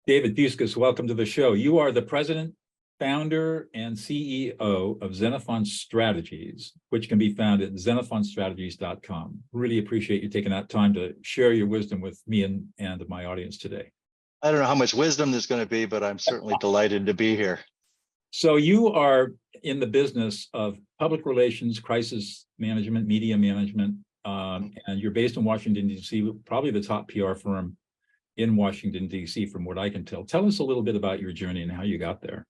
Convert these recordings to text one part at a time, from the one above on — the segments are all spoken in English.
David Fuscus, welcome to the show. You are the president, founder, and CEO of Xenophon Strategies, which can be found at xenophonstrategies.com. Really appreciate you taking that time to share your wisdom with me and my audience today. I don't know how much wisdom there's going to be, but I'm certainly delighted to be here. So you are in the business of public relations, crisis management, media management, and you're based in Washington, D.C., probably the top PR firm in Washington, D.C., from what I can tell. Tell us a little bit about your journey and how you got there.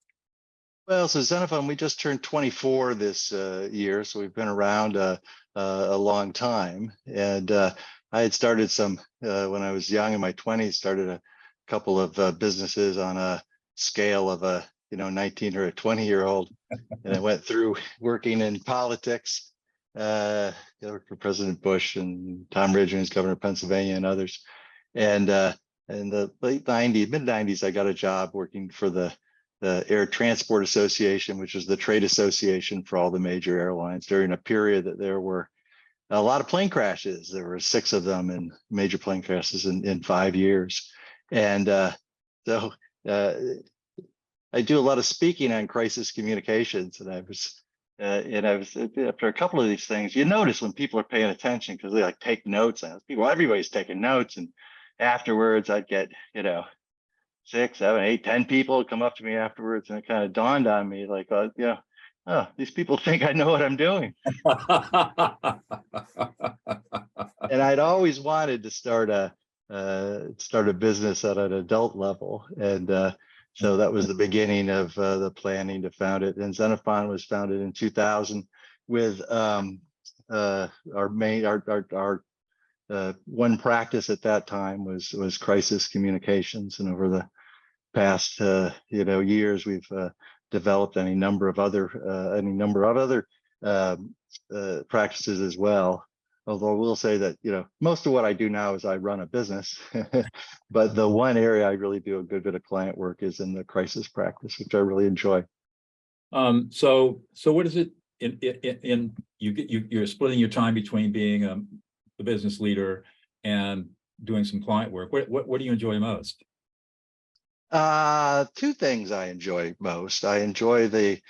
Well, so Xenophon, we just turned 24 this year, so we've been around a long time. And I had started some, when I was young in my 20s, started a couple of businesses on a scale of a 19 or a 20-year-old. And I went through working in politics, for President Bush and Tom Ridge, who's governor of Pennsylvania, and others. And in the late 90s, mid 90s, I got a job working for the Air Transport Association, which was the trade association for all the major airlines during a period that there were a lot of plane crashes. There were 6 of them, and major plane crashes in 5 years. And so I do a lot of speaking on crisis communications, and I was after a couple of these things, you notice when people are paying attention because they like take notes. And people, everybody's taking notes, and afterwards I'd get 6, 7, 8, 10 people come up to me afterwards, and it kind of dawned on me like, oh, these people think I know what I'm doing. And I'd always wanted to start a business at an adult level, and so that was the beginning of the planning to found it. And Xenophon was founded in 2000 with our one practice at that time was crisis communications, and over the past years we've developed any number of other practices as well. Although I will say that most of what I do now is I run a business, but the one area I really do a good bit of client work is in the crisis practice, which I really enjoy. So what is it you're splitting your time between being the business leader and doing some client work? What do you enjoy most? 2 things I enjoy most. I enjoy the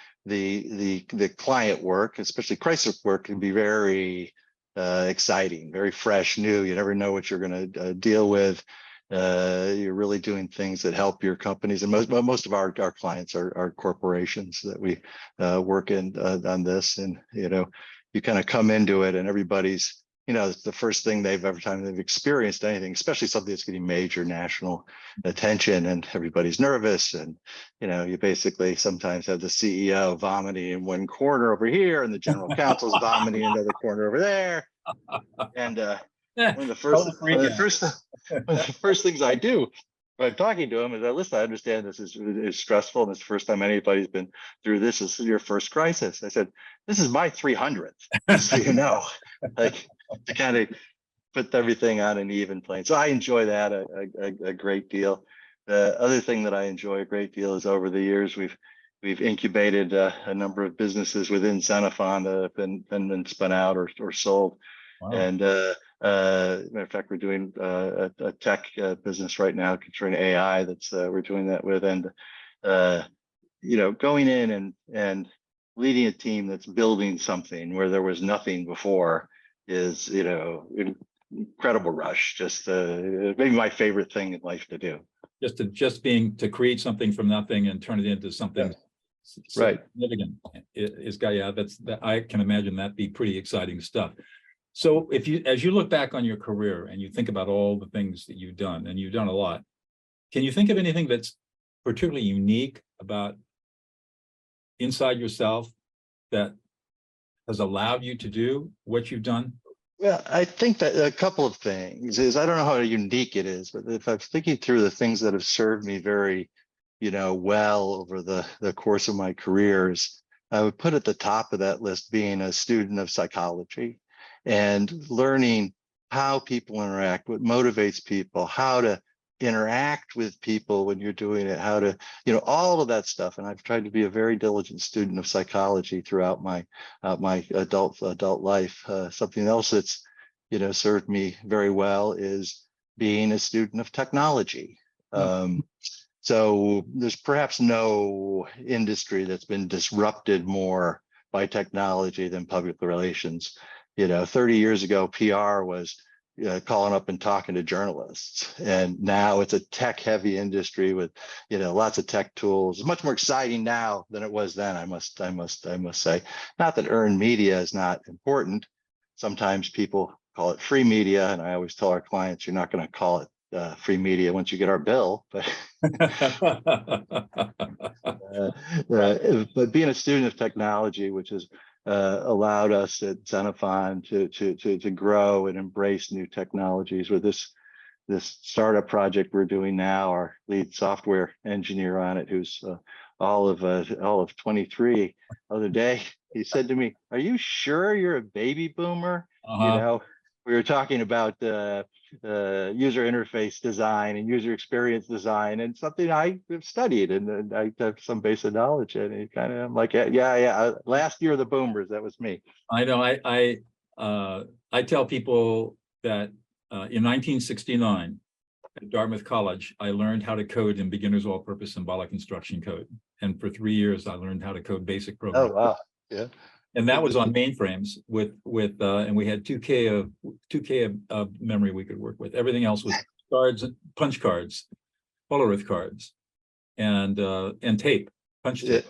client work, especially crisis work can be very exciting, very fresh, new. You never know what you're going to deal with. You're really doing things that help your companies, and most of our clients are corporations that we work in on this. And you kind of come into it, and everybody's it's the first thing every time they've experienced anything, especially something that's getting major national attention, and everybody's nervous. And you basically sometimes have the CEO vomiting in one corner over here, and the general counsel's vomiting in another corner over there. And one of the first things I do when I'm talking to them is, listen, I understand this is stressful, and it's the first time anybody's been through this. This is your first crisis. I said, this is my 300th, just so you know, like, to kind of put everything on an even plane. So I enjoy that a great deal. The other thing that I enjoy a great deal is, over the years we've incubated a number of businesses within Xenophon that have been spun out or sold. Wow. And matter of fact, we're doing a tech business right now concerning AI that's we're doing that with, and going in and leading a team that's building something where there was nothing before is incredible rush. Just maybe my favorite thing in life to do. To create something from nothing and turn it into something significant I can imagine that be pretty exciting stuff. So as you look back on your career and you think about all the things that you've done, and you've done a lot, can you think of anything that's particularly unique about inside yourself that has allowed you to do what you've done? Well, I think that a couple of things is, I don't know how unique it is, but if I'm thinking through the things that have served me very, well over the course of my careers, I would put at the top of that list being a student of psychology and learning how people interact, what motivates people, how to interact with people when you're doing it, how to, all of that stuff. And I've tried to be a very diligent student of psychology throughout my adult life. Something else that's, served me very well is being a student of technology. So there's perhaps no industry that's been disrupted more by technology than public relations. 30 years ago, PR was calling up and talking to journalists, and now it's a tech-heavy industry with lots of tech tools. It's much more exciting now than it was then. I must say. Not that earned media is not important. Sometimes people call it free media, and I always tell our clients, you're not going to call it free media once you get our bill. But but being a student of technology, which has allowed us at Xenophon to grow and embrace new technologies, with this startup project we're doing now, our lead software engineer on it, who's all of 23, other day, he said to me, "Are you sure you're a baby boomer?" We were talking about user interface design and user experience design, and something I have studied and I have some basic knowledge in. And I'm like, yeah. Last year, the boomers, that was me. I know. I tell people that in 1969 at Dartmouth College, I learned how to code in beginner's all-purpose symbolic instruction code, and for 3 years I learned how to code basic programming. Oh wow, yeah. And that was on mainframes with and we had 2K of memory we could work with. Everything else was cards, punch cards, Polaroid cards, and tape, punch tape.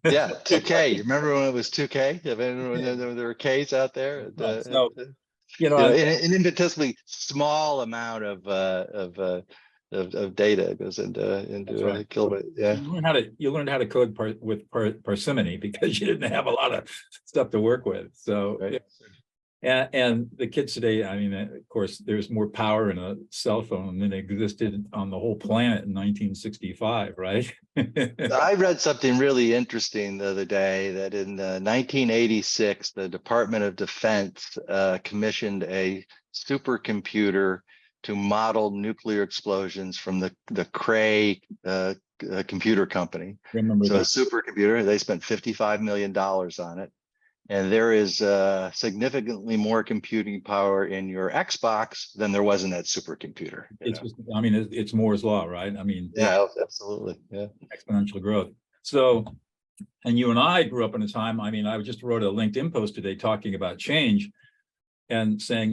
Yeah, 2K. You remember when it was 2K? When there were Ks out there? So, an infinitesimally small amount of data goes into right. a kilobyte. Yeah, you learned how to code with parsimony, because you didn't have a lot of stuff to work with. So right. And the kids today, I mean, of course, there's more power in a cell phone than existed on the whole planet in 1965, right? I read something really interesting the other day, that in 1986, the Department of Defense commissioned a supercomputer to model nuclear explosions from the Cray computer company. Remember so that. A supercomputer, they spent $55 million on it. And there is significantly more computing power in your Xbox than there was in that supercomputer. It's just, I mean, it's Moore's law, right? I mean, yeah, absolutely. Yeah. Exponential growth. So, and you and I grew up in a time, I mean, I just wrote a LinkedIn post today talking about change and saying,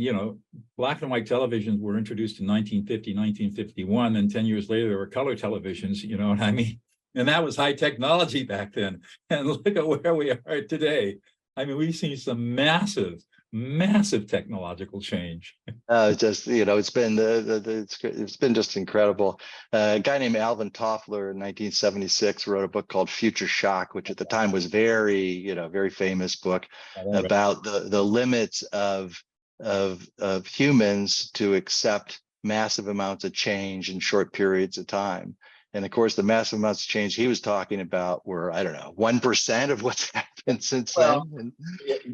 black and white televisions were introduced in 1950, 1951, and 10 years later, there were color televisions, you know what I mean? And that was high technology back then. And look at where we are today. I mean, we've seen some massive technological change. Just it's been it's been just incredible. A guy named Alvin Toffler in 1976 wrote a book called Future Shock, which at the time was very famous book about the limits of humans to accept massive amounts of change in short periods of time. And of course, the massive amounts of change he was talking about were, I don't know, 1% of what's happened since then.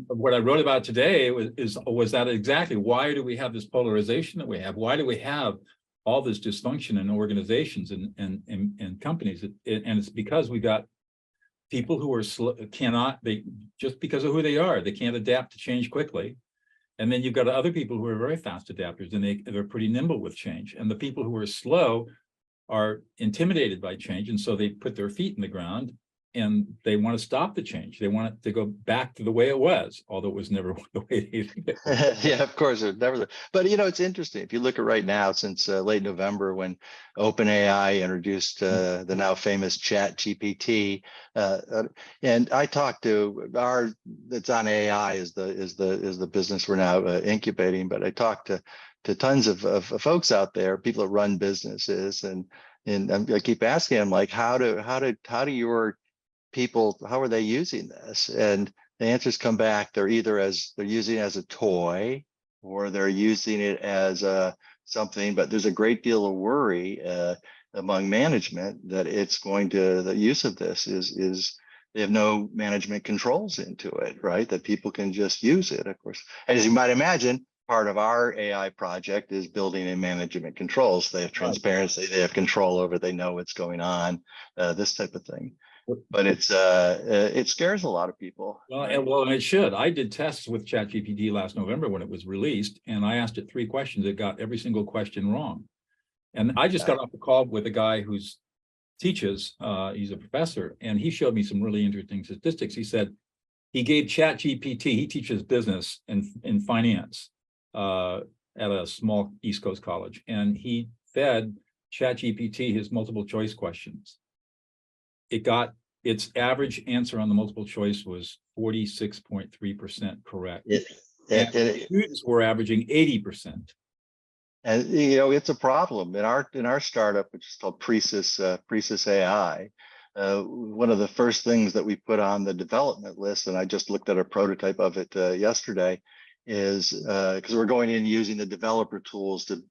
What I wrote about today was that exactly. Why do we have this polarization that we have? Why do we have all this dysfunction in organizations and companies? And it's because we got people who are just because of who they are, they can't adapt to change quickly. And then you've got other people who are very fast adapters, and they're pretty nimble with change. And the people who are slow are intimidated by change, and so they put their feet in the ground and they want to stop the change. They want it to go back to the way it was, although it was never the way they did. Yeah, of course, it never. But it's interesting if you look at right now, since late November, when OpenAI introduced the now famous ChatGPT, and I talked to that's on AI is the business we're now incubating. But I talked to tons of folks out there, people that run businesses, and I keep asking them, like, how do your people, how are they using this? And the answers come back, they're using it as a toy, or they're using it as something, but there's a great deal of worry among management that the use of this is they have no management controls into it, right? That people can just use it, of course. As you might imagine, part of our AI project is building in management controls. They have transparency, they have control over, they know what's going on, this type of thing. But it scares a lot of people. Well, and it should. I did tests with ChatGPT last November when it was released, and I asked it 3 questions. It got every single question wrong. And I just got off the call with a guy who's teaches, he's a professor, and he showed me some really interesting statistics. He said he gave ChatGPT, he teaches business and in finance at a small East Coast college, and he fed ChatGPT his multiple choice questions. It got its average answer on the multiple choice was 46.3% correct. And students were averaging 80%. And it's a problem in our startup, which is called Precis AI. One of the first things that we put on the development list, and I just looked at a prototype of it yesterday, is because we're going in using the developer tools to,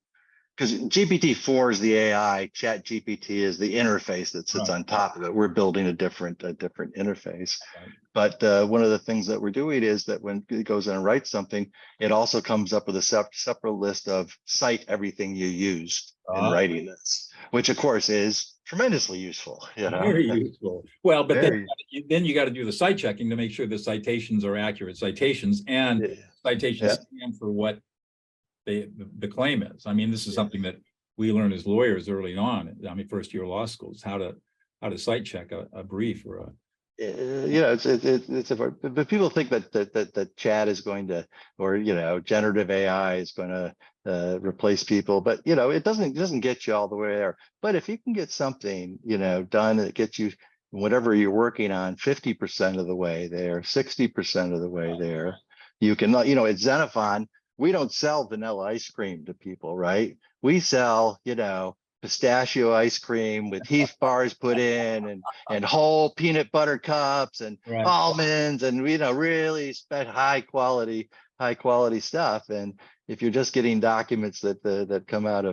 because GPT-4 is the AI, Chat GPT is the interface that sits on top of it. We're building a different interface. Right. But one of the things that we're doing is that when it goes in and writes something, it also comes up with a separate list of cite everything you used in writing this, which of course is tremendously useful. Very useful. Well, but then you got to do the cite checking to make sure the citations are accurate citations, and citations stand for what the claim is. I mean, this is something that we learn as lawyers early on. I mean, first year law school is how to cite check a brief or a. But people think that chat is going to, or generative AI is going to replace people, but it doesn't get you all the way there. But if you can get something done that gets you whatever you're working on 50% of the way there, 60% of the way there, you can at Xenophon, we don't sell vanilla ice cream to people, right? We sell pistachio ice cream with Heath bars put in, and whole peanut butter cups and almonds, and really spent high quality stuff. And if you're just getting documents that come out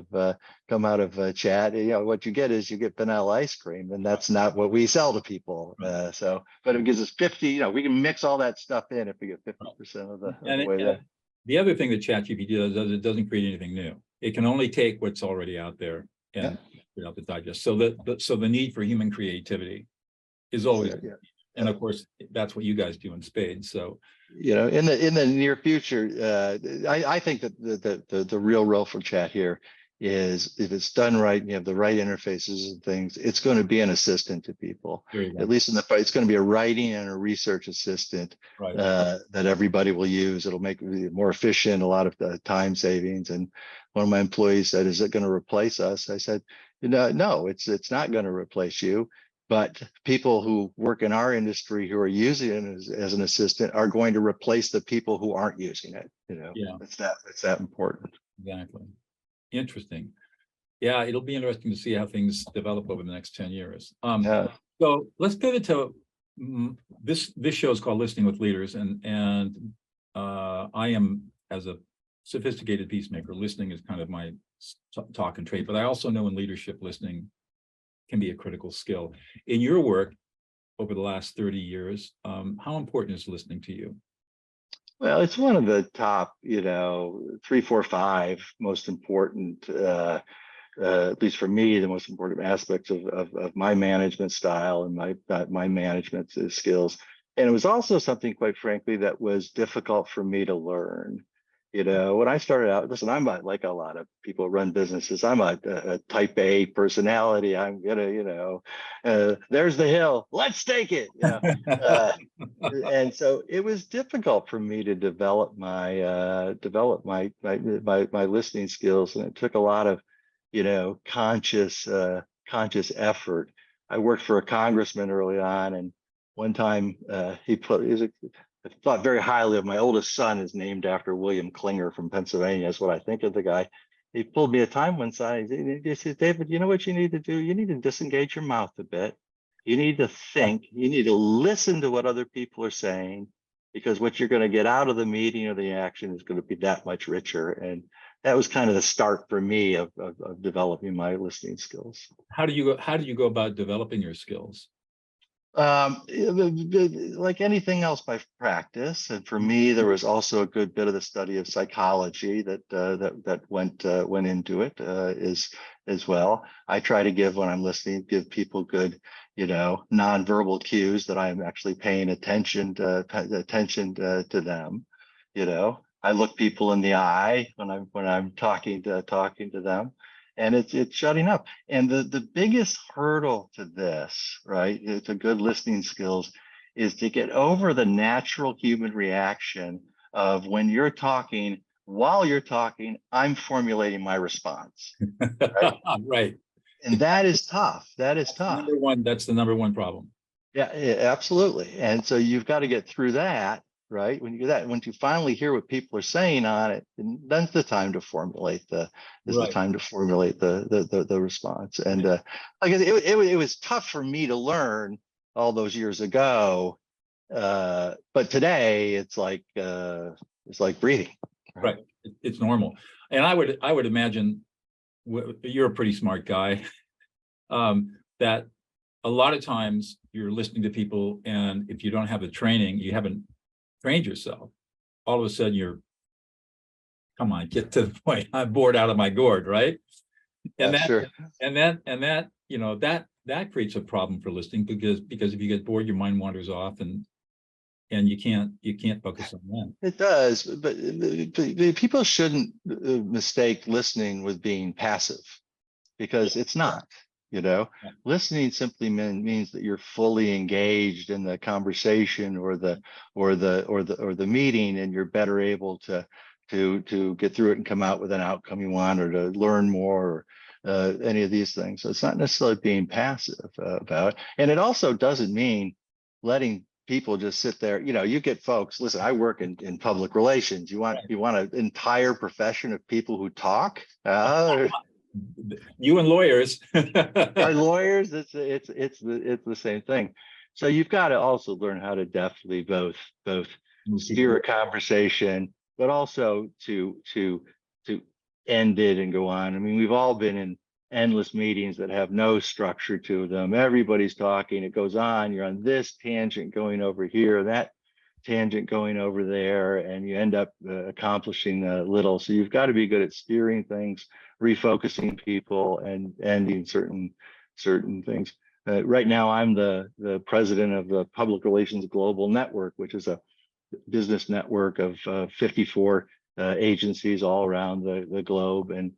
of chat, what you get is you get vanilla ice cream, and that's not what we sell to people. But it gives us 50. We can mix all that stuff in if we get 50% of the way there. The other thing that ChatGPT does, it doesn't create anything new. It can only take what's already out there and to digest. So the need for human creativity is always, and of course that's what you guys do in spades. So in the near future, I think that the real role for chat here is, if it's done right and you have the right interfaces and things, it's going to be an assistant to people. At least it's going to be a writing and a research assistant that everybody will use. It'll make it more efficient, a lot of time savings. And one of my employees said, "Is it going to replace us?" I said, "No, it's not going to replace you. But people who work in our industry who are using it as an assistant are going to replace the people who aren't using it." It's that important. Exactly. Interesting. Yeah, it'll be interesting to see how things develop over the next 10 years. So let's pivot to this show is called Listening with Leaders, and I am, as a sophisticated peacemaker, listening is kind of my talk and trait, but I also know in leadership, listening can be a critical skill. In your work over the last 30 years, how important is listening to you? Well, it's one of the top, 3, 4, 5 most important, at least for me, the most important aspects of my management style and my management skills. And it was also something, quite frankly, that was difficult for me to learn. When I started out, listen, I'm like a lot of people run businesses. I'm a type A personality. I'm gonna, there's the hill, let's take it. And so it was difficult for me to develop my listening skills, and it took a lot of, conscious effort. I worked for a congressman early on, and one time I thought very highly of my oldest son, is named after William Klinger from Pennsylvania. That's what I think of the guy. He pulled me a time one side. He said, "David, you know what you need to do? You need to disengage your mouth a bit. You need to think. You need to listen to what other people are saying, because what you're going to get out of the meeting or the action is going to be that much richer." And that was kind of the start for me of developing my listening skills. How do you go about developing your skills? Like anything else, by practice. And for me, there was also a good bit of the study of psychology that went into it as well. I try to give, when I'm listening, give people good, nonverbal cues that I'm actually paying attention to them. I look people in the eye when I'm talking to them. and it's shutting up. And the biggest hurdle to this, right, to good listening skills, is to get over the natural human reaction of when you're talking, while you're talking, I'm formulating my response. Right. Right. And that is tough. That is tough. Number one, that's the number one problem. Yeah, absolutely. And so you've got to get through that, right? When you do that, once you finally hear what people are saying on it, and then's the time to formulate the Right. the response. And like it was tough for me to learn all those years ago, but today it's like breathing. Right. It's normal. And I would imagine you're a pretty smart guy, that a lot of times you're listening to people, and if you don't have the training, you haven't trained yourself, all of a sudden you're, come on, get to the point. I'm bored out of my gourd, right? And Yeah, sure. and that, you know, that creates a problem for listening, because if you get bored, your mind wanders off, and you can't focus on that. It does, but people shouldn't mistake listening with being passive, because it's not. You know, Yeah. listening simply means that you're fully engaged in the conversation or the meeting, and you're better able to get through it and come out with an outcome you want, or to learn more, or any of these things. So it's not necessarily being passive about it. And it also doesn't mean letting people just sit there. You know, you get folks, listen, I work in public relations. You want an entire profession of people who talk? You and lawyers. Our lawyers, it's the same thing. So you've got to also learn how to deftly both steer a conversation, but also to end it and go on. I mean, we've all been in endless meetings that have no structure to them. Everybody's talking, it goes on, you're on this tangent going over here, that tangent going over there, and you end up accomplishing little. So you've got to be good at steering things, refocusing people, and ending certain things. Right now, I'm the president of the Public Relations Global Network, which is a business network of 54 agencies all around the globe. And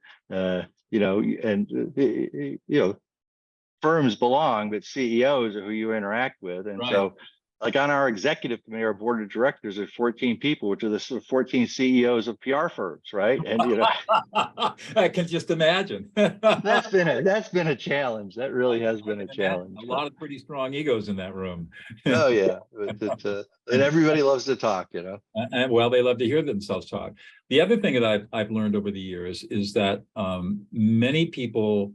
you know, firms belong, but CEOs are who you interact with. And so, like on our executive committee, our board of directors are 14 people, which are the 14 CEOs of PR firms, right? And you know, I can just imagine. that's been a challenge. That really has been a challenge. A lot of pretty strong egos in that room. Oh yeah, and everybody loves to talk, you know. And well, they love to hear themselves talk. The other thing that I've learned over the years is that many people,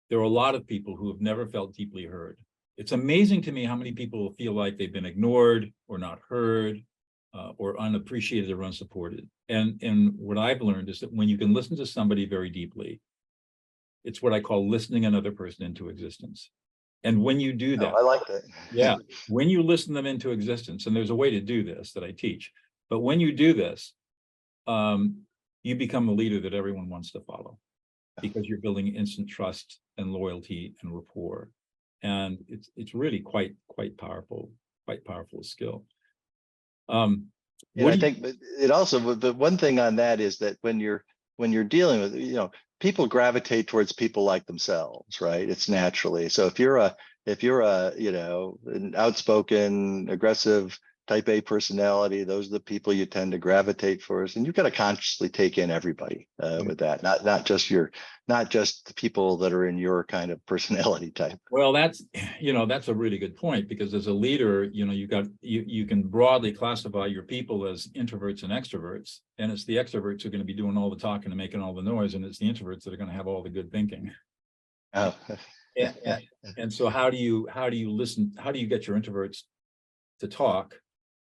there are a lot of people who have never felt deeply heard. It's amazing to me how many people feel like they've been ignored or not heard, or unappreciated or unsupported. And what I've learned is that when you can listen to somebody very deeply, it's what I call listening another person into existence. And when you do that, I like that. Yeah, when you listen them into existence, and there's a way to do this that I teach, but when you do this, you become a leader that everyone wants to follow, because you're building instant trust and loyalty and rapport. And it's really quite powerful skill. Yeah, I think it also, the one thing on that is that when you're dealing with, you know, people gravitate towards people like themselves, right? It's naturally. So if you're a you know, an outspoken, aggressive type A personality, those are the people you tend to gravitate towards. And you've got to consciously take in everybody with that, not just the people that are in your kind of personality type. Well, that's a really good point, because as a leader, you know, you can broadly classify your people as introverts and extroverts, and it's the extroverts who are going to be doing all the talking and making all the noise, and it's the introverts that are going to have all the good thinking. Oh. And so how do you listen? How do you get your introverts to talk,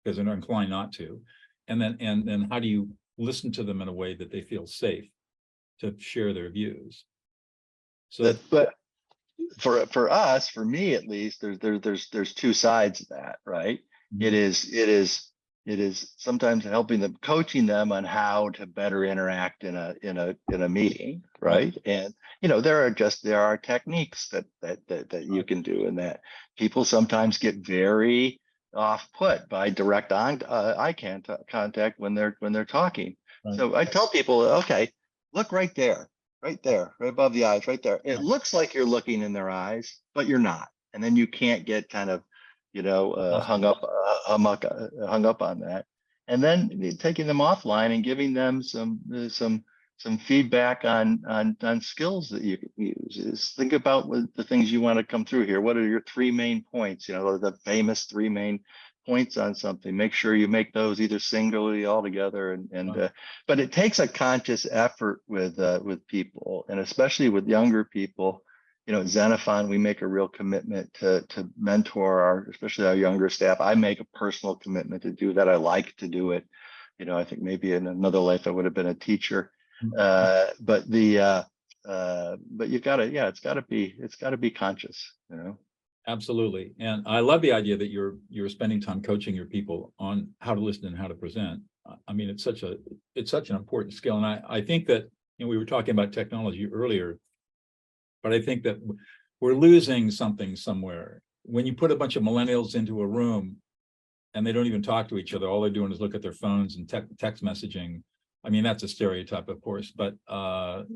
because they're inclined not to, and then how do you listen to them in a way that they feel safe to share their views? So, but for us, for me at least, there's two sides of that, right? Mm-hmm. It is sometimes helping them, coaching them on how to better interact in a meeting, right? And you know, there are techniques that you can do, and that people sometimes get very off put by direct eye contact when they're talking. Right. So I tell people, okay, look right there. right there, right above the eyes, right there. It looks like you're looking in their eyes, but you're not. And then you can't get kind of, hung up on that. And then taking them offline and giving them some feedback on skills that you can use. Is think about what the things you want to come through here. What are your 3 main points? The famous 3 main points on something. Make sure you make those either singularly all together, but it takes a conscious effort with people, and especially with younger people. At Xenophon, we make a real commitment to mentor especially our younger staff. I make a personal commitment to do that. I like to do it. I think maybe in another life I would have been a teacher. But you've got to, it's got to be conscious. Absolutely. And I love the idea that you're spending time coaching your people on how to listen and how to present. I mean, it's such an important skill. And I think that, we were talking about technology earlier, but I think that we're losing something somewhere. When you put a bunch of millennials into a room and they don't even talk to each other, all they're doing is look at their phones and text messaging. I mean, that's a stereotype, of course, but all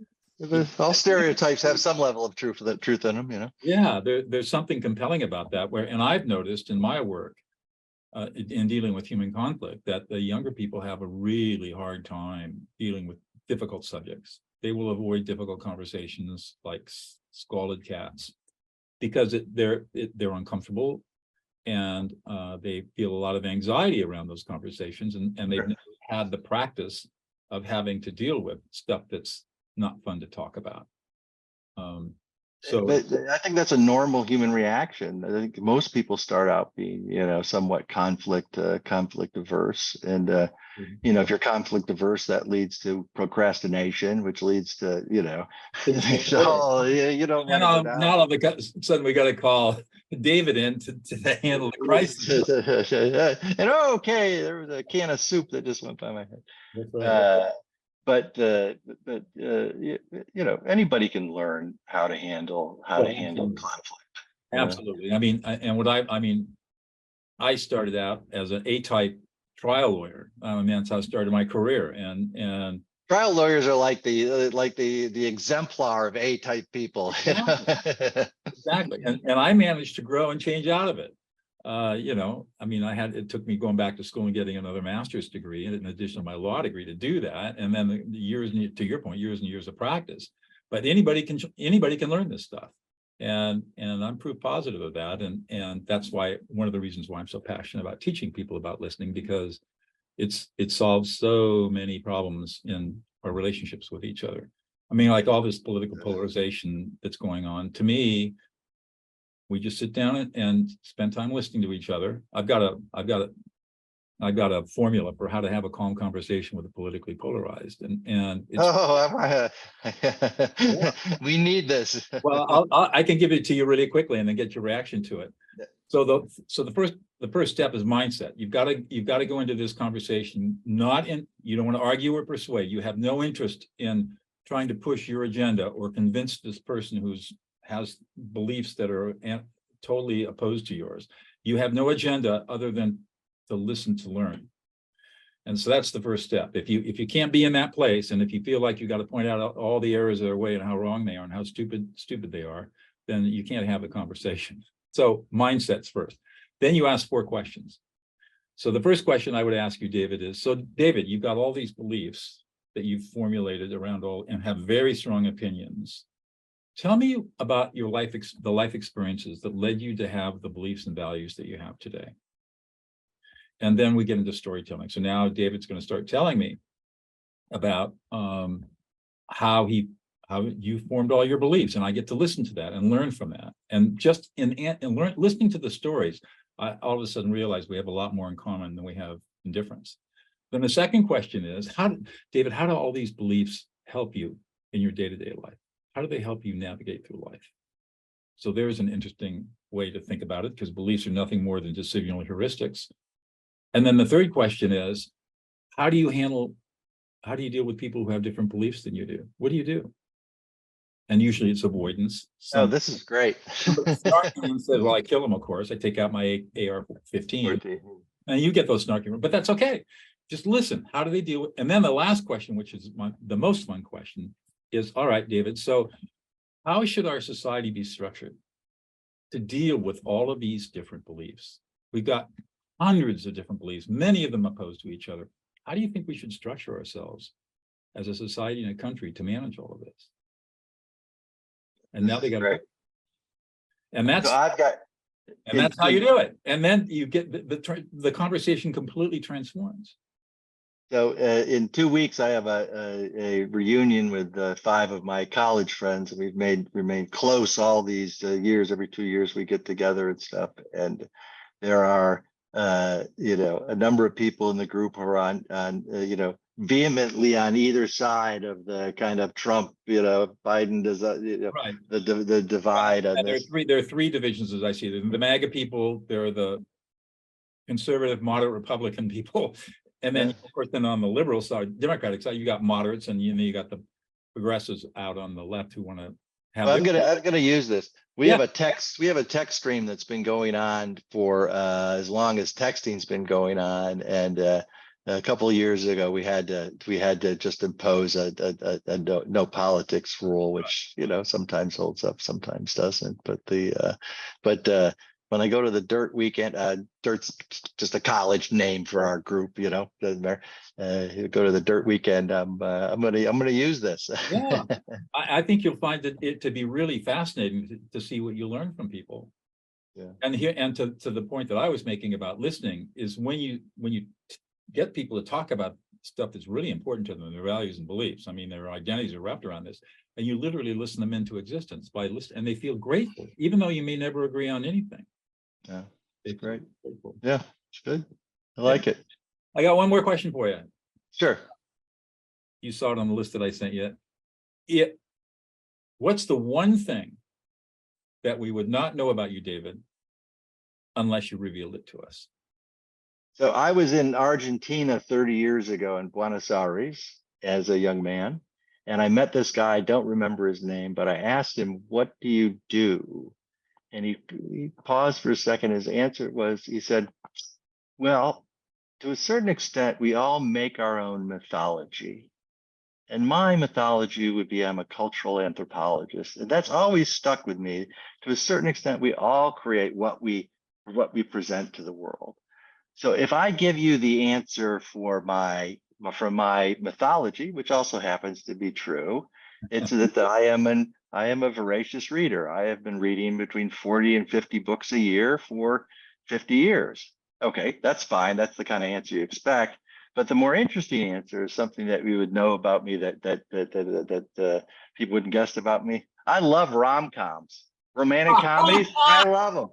stereotypes have some level of truth in them, Yeah, there's something compelling about that. And I've noticed in my work in dealing with human conflict that the younger people have a really hard time dealing with difficult subjects. They will avoid difficult conversations like scalded cats because they're uncomfortable, and they feel a lot of anxiety around those conversations, and they've never had the practice of having to deal with stuff that's not fun to talk about. But I think that's a normal human reaction. I think most people start out being, somewhat conflict averse, and if you're conflict averse, that leads to procrastination, which leads to, so you don't. And now all of a sudden we got to call David in to handle the crisis. And okay, there was a can of soup that just went by my head. That's right. But anybody can learn how to handle conflict. Absolutely. I mean, I started out as an A-type trial lawyer. I mean, that's how I started my career. And trial lawyers are like the exemplar of A-type people. Exactly. And I managed to grow and change out of it. I mean, it took me going back to school and getting another master's degree in addition to my law degree to do that. And then the years, to your point, years and years of practice. But anybody can learn this stuff. And I'm proof positive of that. And that's why one of the reasons why I'm so passionate about teaching people about listening, because it solves so many problems in our relationships with each other. I mean, like all this political polarization that's going on, to me, we just sit down and spend time listening to each other. I've got a formula for how to have a calm conversation with a politically polarized, and it's, we need this. Well, I can give it to you really quickly and then get your reaction to it. So the first step is mindset. You've got to go into this conversation you don't want to argue or persuade. You have no interest in trying to push your agenda or convince this person has beliefs that are totally opposed to yours. You have no agenda other than to listen to learn. And so that's the first step. If you can't be in that place, and if you feel like you got to point out all the errors of their way and how wrong they are and how stupid they are, then you can't have a conversation. So mindset's first. Then you ask 4 questions. So the first question I would ask you, David, is, so David, you've got all these beliefs that you've formulated around and have very strong opinions. Tell me about your the life experiences that led you to have the beliefs and values that you have today. And then we get into storytelling. So now David's going to start telling me about how you formed all your beliefs, and I get to listen to that and learn from that. And just listening to the stories, I all of a sudden realize we have a lot more in common than we have in difference. Then the second question is, David, how do all these beliefs help you in your day-to-day life? How do they help you navigate through life? So there's an interesting way to think about it, because beliefs are nothing more than just signal heuristics. And then the third question is, how do you deal with people who have different beliefs than you do? What do you do? And usually it's avoidance. This is great. Snarky says, well, I kill them, of course. I take out my AR-15. And you get those snarky, but that's okay. Just listen. How do they deal with? And then the last question, which is the most fun question, is, all right, David, so how should our society be structured to deal with all of these different beliefs? We've got hundreds of different beliefs, many of them opposed to each other. How do you think we should structure ourselves as a society and a country to manage all of this? And now they got Right. and that's So I've got, and that's how you do it. And then you get the conversation completely transforms. so in 2 weeks, I have a reunion with 5 of my college friends, and we've remained close all these years. Every 2 years we get together and stuff. And there are, you know, a number of people in the group who are on you know, vehemently on either side of the kind of Trump, you know, Biden does, you know, Right. the divide on this. There are three divisions as I see it. The MAGA people, there are the conservative, moderate Republican people. And then, of course, then on the liberal side, Democratic side, you got moderates, and you got the progressives out on the left who want to have. Well, I'm gonna use this. We Yeah. have a text stream that's been going on for as long as texting's been going on, and a couple of years ago we had to just impose a no politics rule, which, you know, sometimes holds up, sometimes doesn't. But when I go to the Dirt Weekend, Dirt's just a college name for our group, you know, doesn't matter. Go to the Dirt Weekend. I'm gonna use this. Yeah, I think you'll find it to be really fascinating to see what you learn from people. Yeah. And to the point that I was making about listening is when you get people to talk about stuff that's really important to them, their values and beliefs. I mean, their identities are wrapped around this, and you literally listen them into existence by listening, and they feel grateful, even though you may never agree on anything. Yeah, it's great. Grateful. Yeah, it's good. I like it. I got one more question for you. Sure. You saw it on the list that I sent you. What's the one thing that we would not know about you, David, unless you revealed it to us? So I was in Argentina 30 years ago in Buenos Aires as a young man, and I met this guy. I don't remember his name, but I asked him, "What do you do?" And he paused for a second. His answer was, he said, "Well, to a certain extent, we all make our own mythology. And my mythology would be I'm a cultural anthropologist." And that's always stuck with me. To a certain extent, we all create what we present to the world. So if I give you the answer from my mythology, which also happens to be true, it's that I am a voracious reader. I have been reading between 40 and 50 books a year for 50 years. Okay, that's fine. That's the kind of answer you expect. But the more interesting answer is something that we would know about me that people wouldn't guess about me. I love rom-coms, romantic comedies. I love them.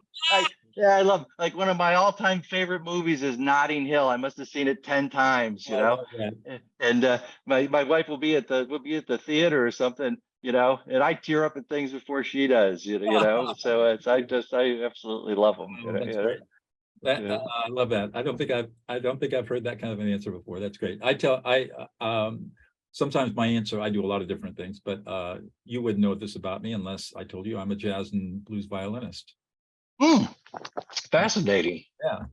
I love, like, one of my all-time favorite movies is Notting Hill. I must have seen it 10 times, you know. And my wife will be at the theater or something, you know, and I tear up at things before she does, you know. So I absolutely love them. Oh, that's great. I love that. I don't think I've heard that kind of an answer before. That's great. Sometimes my answer, I do a lot of different things, but you wouldn't know this about me unless I told you I'm a jazz and blues violinist. Fascinating. Yeah.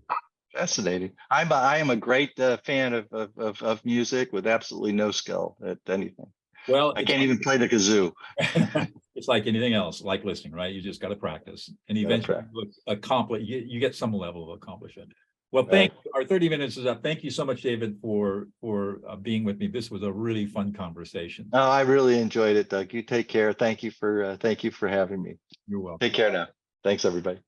Fascinating. I am a great fan of music with absolutely no skill at anything. Well, I can't even play the kazoo. It's like anything else, like listening, right? You just got to practice, and eventually you get some level of accomplishment. Well, thank you. Our 30 minutes is up. Thank you so much, David, for being with me. This was a really fun conversation. Oh, I really enjoyed it, Doug. You take care. Thank you for having me. You're welcome. Take care now. Thanks, everybody.